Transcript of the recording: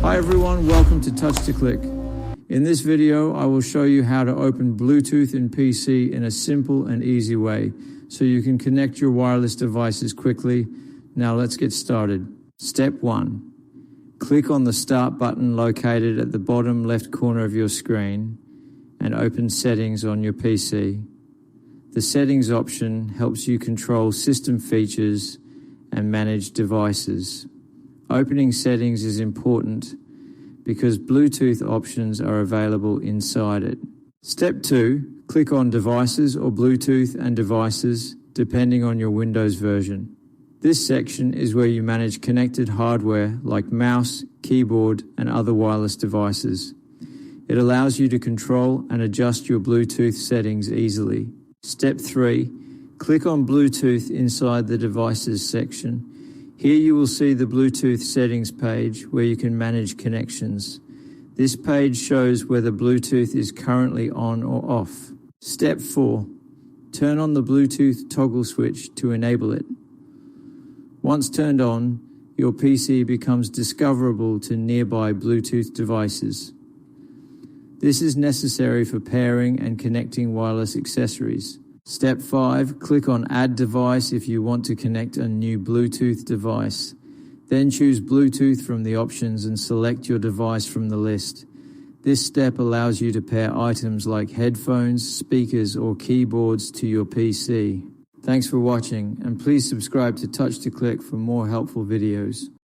Hi everyone, welcome to Touch to Click. In this video, I will show you how to open Bluetooth in PC in a simple and easy way, so you can connect your wireless devices quickly. Now let's get started. Step 1. Click on the Start button located at the bottom left corner of your screen and open Settings on your PC. The Settings option helps you control system features and manage devices. Opening Settings is important because Bluetooth options are available inside it. Step 2. Click on Devices or Bluetooth and Devices, depending on your Windows version. This section is where you manage connected hardware like mouse, keyboard, and other wireless devices. It allows you to control and adjust your Bluetooth settings easily. Step 3. Click on Bluetooth inside the Devices section. Here you will see the Bluetooth settings page where you can manage connections. This page shows whether Bluetooth is currently on or off. Step 4. Turn on the Bluetooth toggle switch to enable it. Once turned on, your PC becomes discoverable to nearby Bluetooth devices. This is necessary for pairing and connecting wireless accessories. Step 5. Click on Add Device if you want to connect a new Bluetooth device. Then choose Bluetooth from the options and select your device from the list. This step allows you to pair items like headphones, speakers, or keyboards to your PC. Thanks for watching, and please subscribe to Touch to Click for more helpful videos.